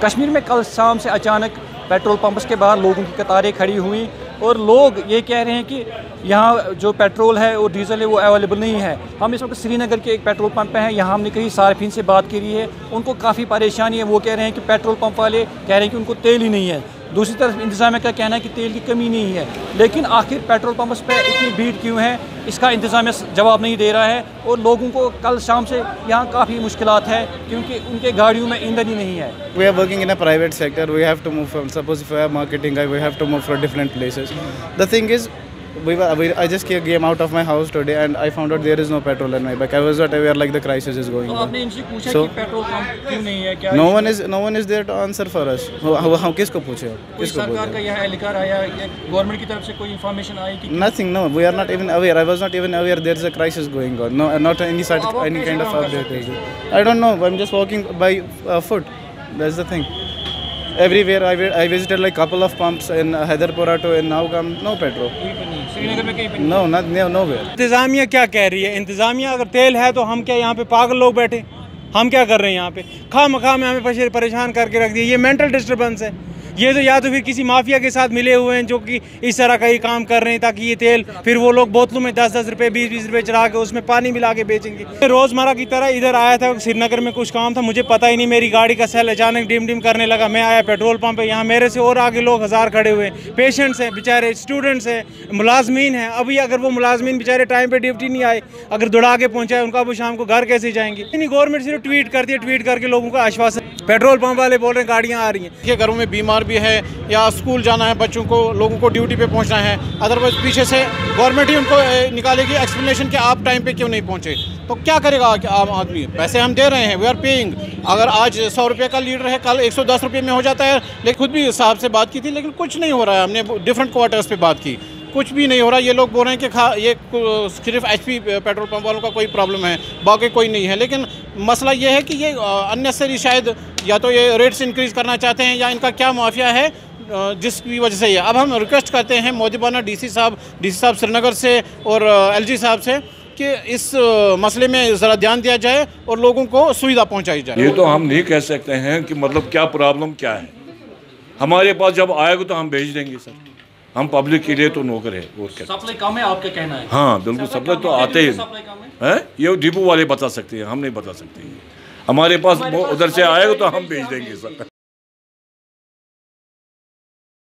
कश्मीर में कल शाम से अचानक पेट्रोल पंप्स के बाहर लोगों की कतारें खड़ी हुई और लोग ये कह रहे हैं कि यहाँ जो पेट्रोल है और डीजल है वो अवेलेबल नहीं है। हम इस वक्त श्रीनगर के एक पेट्रोल पंप पे हैं। यहाँ हमने कई सार्फिन से बात करी है, उनको काफ़ी परेशानी है। वो कह रहे हैं कि पेट्रोल पंप वाले कह रहे हैं कि उनको तेल ही नहीं है। दूसरी तरफ इंतज़ामिया का कहना है कि तेल की कमी नहीं है। लेकिन आखिर पेट्रोल पंप्स पे इतनी भीड़ क्यों है, इसका इंतज़ामिया जवाब नहीं दे रहा है और लोगों को कल शाम से यहाँ काफ़ी मुश्किलात है क्योंकि उनके गाड़ियों में ईंधन ही नहीं है। We are working in a private sector. We have to move from, suppose if we are marketing guy, we have to move from different places. The thing is, I just came out of my house today and I found out there is no petrol in my bike. I was not aware like the crisis is going on. तो आपने इनसे पूछा कि petrol pump क्यों नहीं है? क्या no one is there to answer for us. हम किसको पूछे? किसको सरकार का यह एहलकार आया, गवर्नमेंट की तरफ से कोई इन्फॉर्मेशन आई कि Nothing. No, we are not even aware. I was not even aware there is a crisis going on. No, not any kind of update. I don't know. I'm just walking by foot. That's the thing. Everywhere I visited like couple of pumps in Hyderpora to in Navgam, no petrol. Srinagar में कहीं No, nowhere. इंतज़ामिया क्या कह रही है? इंतज़ामिया अगर तेल है तो हम क्या यहाँ पे पागल लोग बैठे? हम क्या कर रहे हैं यहाँ पे? खामखा में हमें परेशान करके रख दिया। ये मेंटल डिस्टर्बेंस है। ये तो या तो फिर किसी माफिया के साथ मिले हुए हैं जो कि इस तरह का ही काम कर रहे हैं ताकि ये तेल फिर वो लोग बोतलों में 10-10 रुपये 20-20 रुपये चढ़ा के उसमें पानी मिला के बेचेंगे। रोज़मर्रा की तरह इधर आया था, श्रीनगर में कुछ काम था, मुझे पता ही नहीं, मेरी गाड़ी का सेल अचानक डिम करने लगा। मैं आया पेट्रोल पंप पे, यहाँ मेरे से और आगे लोग हज़ार खड़े हुए हैं, पेशेंट्स हैं बेचारे, स्टूडेंट्स हैं, मुलाजमीन हैं। अभी अगर वो मुलाजमीन बेचारे टाइम पर ड्यूटी नहीं आए, अगर दौड़ा के पहुँचाए उनका वो शाम को घर कैसे जाएंगे? नहीं, गवर्नमेंट सिर्फ ट्वीट करती है, ट्वीट करके लोगों का आश्वासन। पेट्रोल पंप वाले बोल रहे हैं गाड़ियाँ आ रही हैं। के घरों में बीमार भी है या स्कूल जाना है बच्चों को, लोगों को ड्यूटी पे पहुंचना है, अदरवाइज पीछे से गवर्नमेंट ही उनको निकालेगी एक्सप्लेनेशन कि आप टाइम पे क्यों नहीं पहुंचे। तो क्या करेगा आम आदमी? पैसे हम दे रहे हैं, वी आर पेइंग। अगर आज 100 रुपये का लीटर है, कल 110 रुपये में हो जाता है। लेकिन खुद भी साहब से बात की थी, लेकिन कुछ नहीं हो रहा है। हमने डिफरेंट क्वार्टर्स पे बात की, कुछ भी नहीं हो रहा। ये लोग बोल रहे हैं कि ये सिर्फ HP पेट्रोल पंप वालों का कोई प्रॉब्लम है, बाकी कोई नहीं है। लेकिन मसला ये है कि ये अननेसेसरी शायद या तो ये रेट्स इंक्रीज़ करना चाहते हैं या इनका क्या माफिया है जिसकी वजह से ये। अब हम रिक्वेस्ट करते हैं मोदिबाना DC साहब श्रीनगर से और LG साहब से कि इस मसले में ज़रा ध्यान दिया जाए और लोगों को सुविधा पहुंचाई जाए। ये तो हम नहीं कह सकते हैं कि मतलब क्या प्रॉब्लम क्या है। हमारे पास जब आएगा तो हम भेज देंगे सर। हम पब्लिक के लिए तो नौकर है और क्या। सप्लाई कम है आपका कहना है? हाँ बिल्कुल, सप्लाई तो आते ही है। ये डिपो वाले बता सकते हैं, हम नहीं बता सकते। हमारे पास उधर से आएगा तो हम भेज देंगे सर।